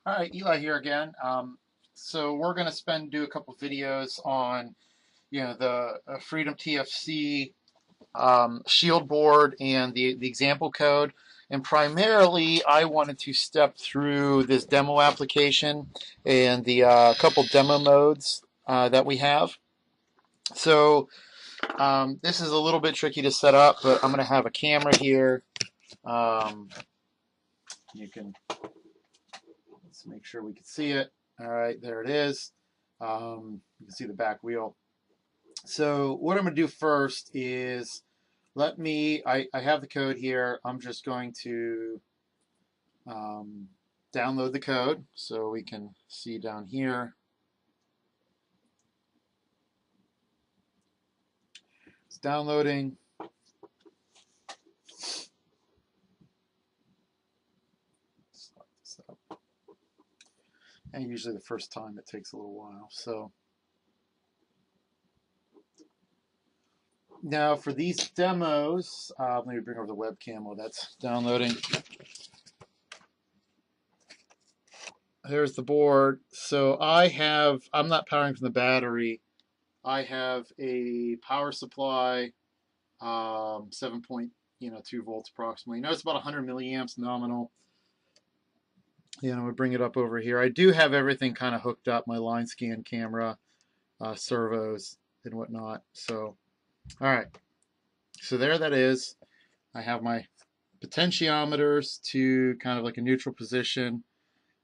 All right, Eli here again. So we're going to do a couple videos on, the Freedom TFC shield board and the example code. And primarily, I wanted to step through this demo application and the couple demo modes that we have. So this is a little bit tricky to set up, but I'm going to have a camera here. Um, you can Let's make sure we can see it. All right, there it is. You can see the back wheel. So what I'm going to do first is I have the code here. I'm just going to download the code so we can see down here. It's downloading. Start this up. And usually the first time it takes a little while. So now for these demos, let me bring over the webcam while that's downloading. There's the board. So I'm not powering from the battery. I have a power supply, 7.2 volts approximately. You know, it's about 100 milliamps nominal. I'm gonna bring it up over here. I do have everything kind of hooked up, my line scan camera, servos, and whatnot. So, all right. So there that is. I have my potentiometers to kind of like a neutral position,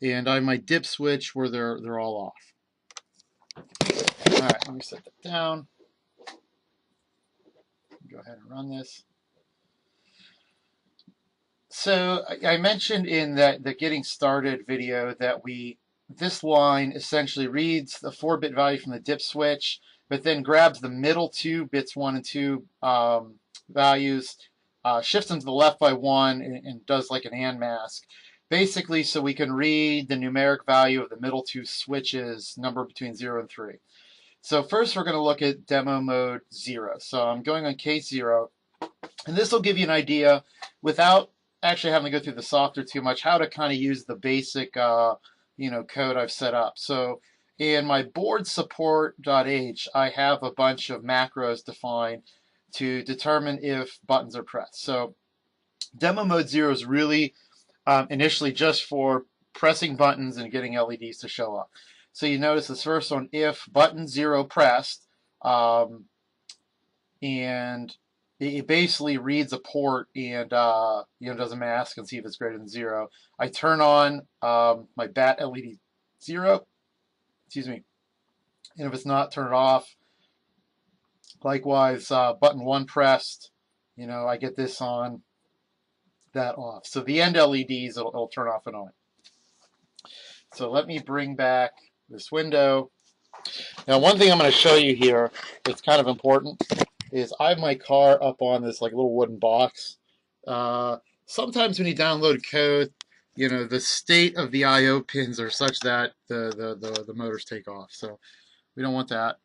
and I have my dip switch where they're all off. All right, let me set that down. Go ahead and run this. So I mentioned in the getting started video that this line essentially reads the 4-bit value from the dip switch, but then grabs the middle two bits 1 and 2 values, shifts them to the left by 1, and does like an AND mask. Basically, so we can read the numeric value of the middle two switches, number between 0 and 3. So first we're going to look at demo mode 0. So I'm going on case 0, and this will give you an idea, without actually having to go through the software too much, how to kind of use the basic code I've set up. So in my board support.h, I have a bunch of macros defined to determine if buttons are pressed. So demo mode 0 is really initially just for pressing buttons and getting LEDs to show up. So you notice this first one, if button 0 pressed, and it basically reads a port and does a mask and see if it's greater than 0. I turn on my bat LED 0, excuse me, and if it's not, turn it off. Likewise, button 1 pressed, I get this on, that off. So the end LEDs, it'll turn off and on. So let me bring back this window. Now, one thing I'm going to show you here that's kind of important is I have my car up on this like little wooden box. Sometimes when you download code, the state of the I/O pins are such that the motors take off. So we don't want that.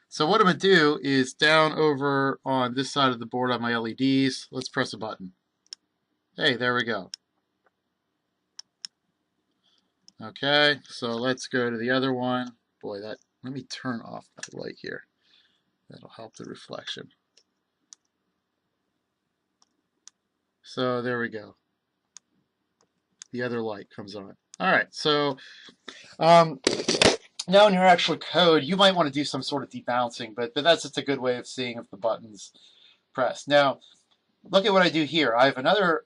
So what I'm going to do is down over on this side of the board on my LEDs. Let's press a button. Hey, there we go. Okay, so let's go to the other one. Boy, let me turn off that light here. That'll help the reflection. So there we go. The other light comes on. All right, so now in your actual code, you might want to do some sort of debouncing, but that's just a good way of seeing if the button's pressed. Now, look at what I do here. I have another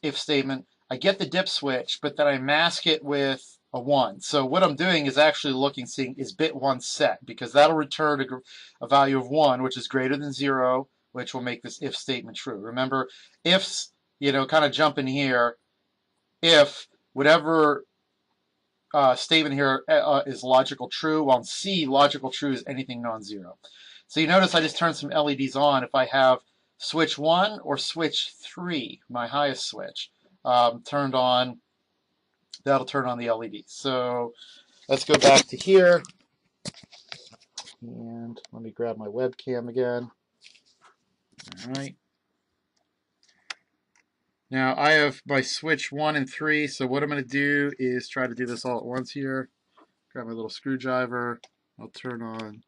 if statement. I get the dip switch, but then I mask it with a 1. So what I'm doing is actually seeing is bit 1 set, because that'll return a value of 1, which is greater than 0, which will make this if statement true. Remember, ifs, kind of jump in here. If whatever statement here is logical true, while in C, logical true is anything non-zero. So you notice I just turned some LEDs on. If I have switch 1 or switch 3, my highest switch, turned on, that'll turn on the LED. So let's go back to here. And let me grab my webcam again. All right. Now I have my switch 1 and 3, so what I'm going to do is try to do this all at once here. Grab my little screwdriver. I'll turn on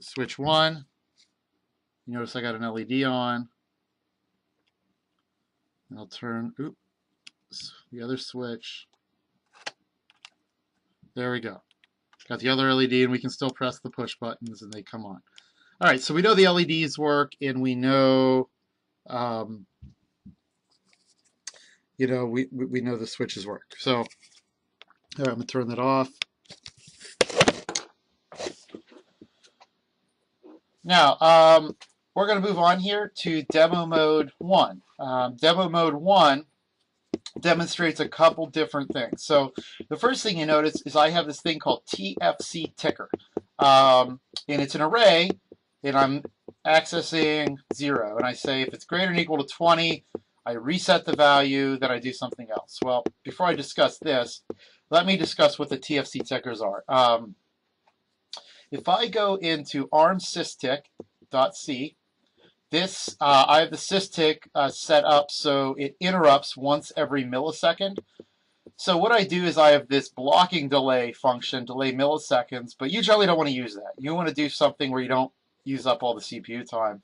switch 1. You notice I got an LED on. And I'll turn the other switch. There we go. Got the other LED, and we can still press the push buttons and they come on. All right, so we know the LEDs work, and we know, we know the switches work. So, all right, I'm gonna turn that off. Now, we're gonna move on here to demo mode 1. Demo mode 1 demonstrates a couple different things. So the first thing you notice is I have this thing called TFC ticker. And it's an array, and I'm accessing 0. And I say if it's greater than or equal to 20, I reset the value, then I do something else. Well, before I discuss this, let me discuss what the TFC tickers are. If I go into arm_systic.c, I have the systic set up so it interrupts once every millisecond. So what I do is I have this blocking delay function, delay milliseconds, but you generally don't want to use that. You want to do something where you don't use up all the CPU time.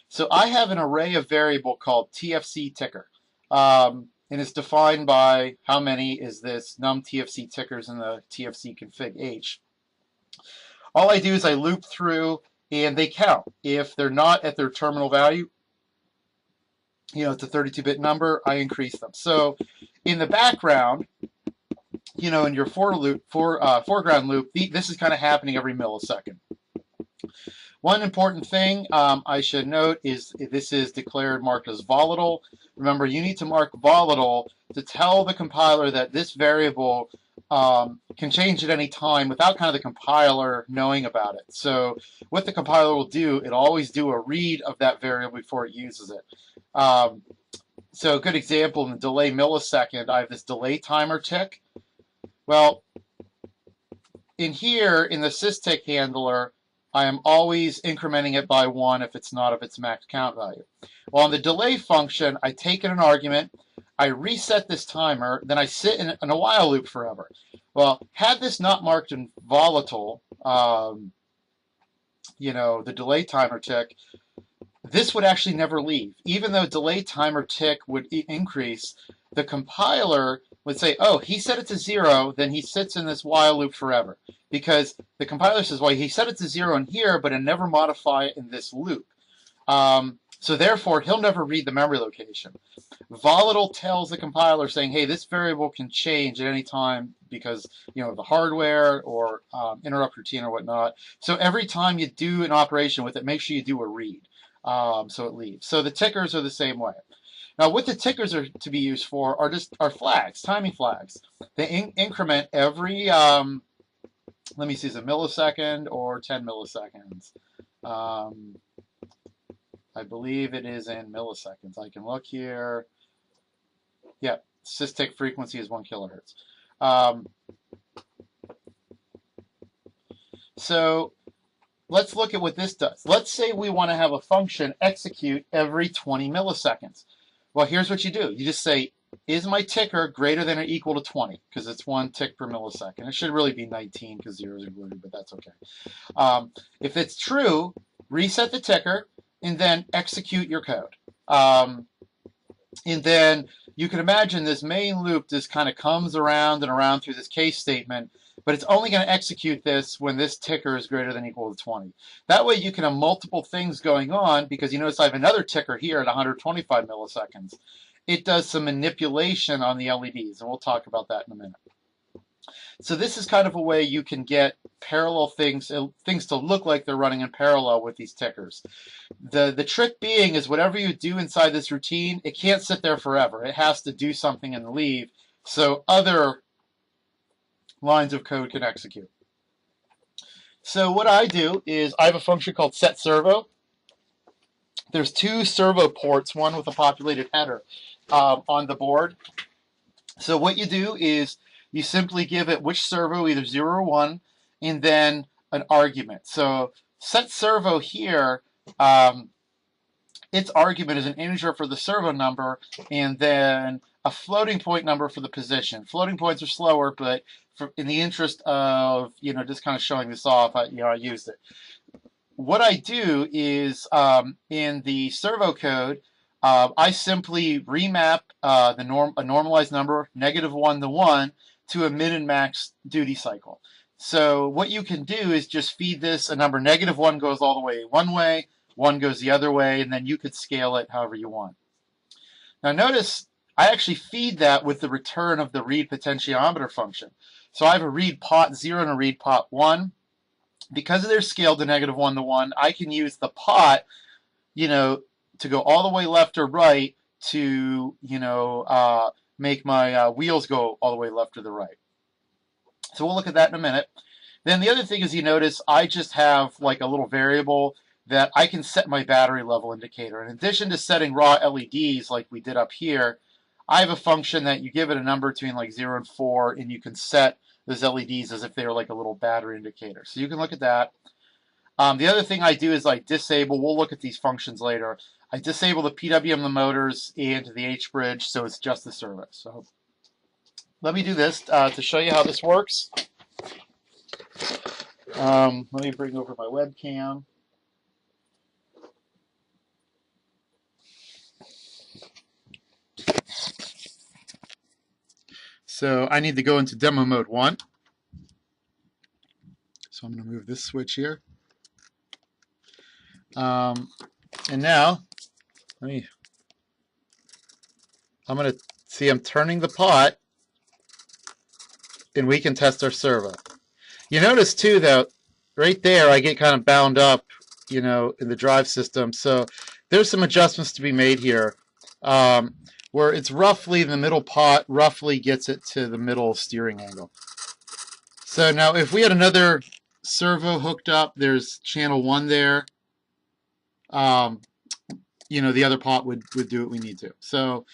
So I have an array of variable called TFC ticker. And it's defined by how many is this num TFC tickers in the TFC config H. All I do is I loop through and they count. If they're not at their terminal value, it's a 32-bit number, I increase them. So in the background, in your foreground loop, this is kind of happening every millisecond. One important thing I should note is this is declared marked as volatile. Remember, you need to mark volatile to tell the compiler that this variable can change at any time without kind of the compiler knowing about it. So what the compiler will do, it'll always do a read of that variable before it uses it. So a good example, in the delay millisecond, I have this delay timer tick. Well, in here, in the systic handler, I am always incrementing it by 1 if it's not of its max count value. Well, on the delay function, I take in an argument, I reset this timer, then I sit in a while loop forever. Well, had this not marked in volatile, the delay timer tick, this would actually never leave. Even though delay timer tick would increase, the compiler would say, oh, he set it to 0, then he sits in this while loop forever. Because the compiler says, well, he set it to 0 in here, but it never modify it in this loop. So therefore, he'll never read the memory location. Volatile tells the compiler saying, hey, this variable can change at any time because, the hardware or interrupt routine or whatnot. So every time you do an operation with it, make sure you do a read. So it leaves. So the tickers are the same way. Now, what the tickers are to be used for are flags, timing flags. They increment every, let me see, is it a millisecond or 10 milliseconds? I believe it is in milliseconds. I can look here. Yeah, systic frequency is 1 kilohertz. So let's look at what this does. Let's say we want to have a function execute every 20 milliseconds. Well, here's what you do. You just say, is my ticker greater than or equal to 20? Because it's 1 tick per millisecond. It should really be 19 because 0 is included, but that's okay. If it's true, reset the ticker and then execute your code. And then you can imagine this main loop just kind of comes around and around through this case statement, but it's only going to execute this when this ticker is greater than or equal to 20. That way you can have multiple things going on because you notice I have another ticker here at 125 milliseconds. It does some manipulation on the LEDs, and we'll talk about that in a minute. So this is kind of a way you can get parallel things to look like they're running in parallel with these tickers. The trick being is whatever you do inside this routine, it can't sit there forever. It has to do something and leave so other lines of code can execute. So what I do is I have a function called setServo. There's 2 servo ports, one with a populated header on the board. So what you do is you simply give it which servo, either 0 or 1, and then an argument. So setServo here its argument is an integer for the servo number, and then a floating point number for the position. Floating points are slower, but in the interest of just kind of showing this off, I used it. What I do is in the servo code, I simply remap a normalized number, -1 to 1, to a min and max duty cycle. So what you can do is just feed this a number. -1 goes all the way one way, 1 goes the other way, and then you could scale it however you want. Now notice I actually feed that with the return of the read potentiometer function. So I have a read pot 0 and a read pot 1. Because they're scaled to -1 to 1, I can use the pot, to go all the way left or right to, make my wheels go all the way left or the right. So we'll look at that in a minute. Then the other thing is, you notice I just have like a little variable that I can set my battery level indicator. In addition to setting raw LEDs like we did up here, I have a function that you give it a number between like 0 and 4, and you can set those LEDs as if they were like a little battery indicator. So you can look at that. The other thing I do is I disable, we'll look at these functions later, I disable the PWM, the motors, and the H-bridge, so it's just the servo. So let me do this to show you how this works. Let me bring over my webcam. So I need to go into demo mode 1. So I'm going to move this switch here. And now, I'm going to see I'm turning the pot, and we can test our servo. You notice too that right there I get kind of bound up, in the drive system. So there's some adjustments to be made here. Where it's roughly the middle pot roughly gets it to the middle steering angle. So now if we had another servo hooked up, there's channel 1 there. The other pot would do what we need to. So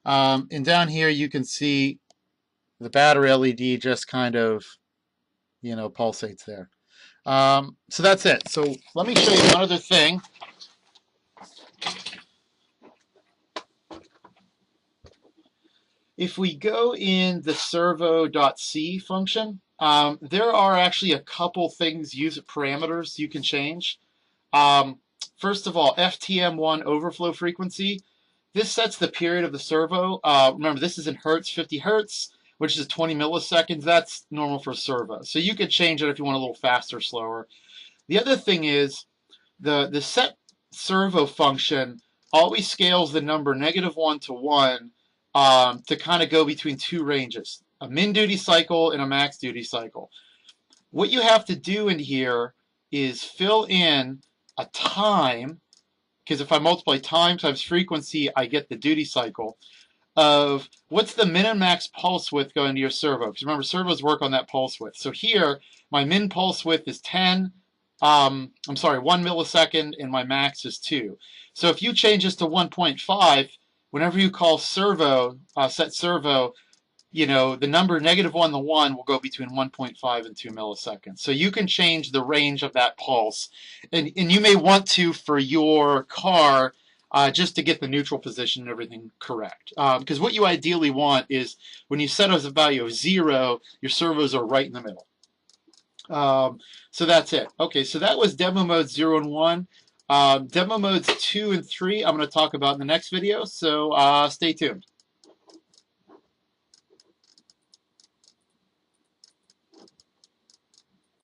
and down here you can see the battery LED just kind of pulsates there. So that's it. So let me show you one other thing. If we go in the servo.c function, there are actually a couple things, parameters you can change. First of all, FTM1 overflow frequency. This sets the period of the servo. Remember, this is in hertz, 50 hertz, which is 20 milliseconds. That's normal for servo. So you could change it if you want a little faster or slower. The other thing is the set servo function always scales the number -1 to 1 to kind of go between two ranges, a min duty cycle and a max duty cycle. What you have to do in here is fill in a time, because if I multiply time times frequency, I get the duty cycle of what's the min and max pulse width going to your servo. Because remember, servos work on that pulse width. So here, my min pulse width is 1 millisecond, and my max is 2. So if you change this to 1.5, whenever you call servo, set servo, the number -1 to 1 will go between 1.5 and 2 milliseconds. So you can change the range of that pulse. And you may want to for your car just to get the neutral position and everything correct. Because what you ideally want is when you set as a value of 0, your servos are right in the middle. So that's it. Okay, so that was demo modes 0 and 1. Demo modes 2 and 3 I'm going to talk about in the next video, so stay tuned.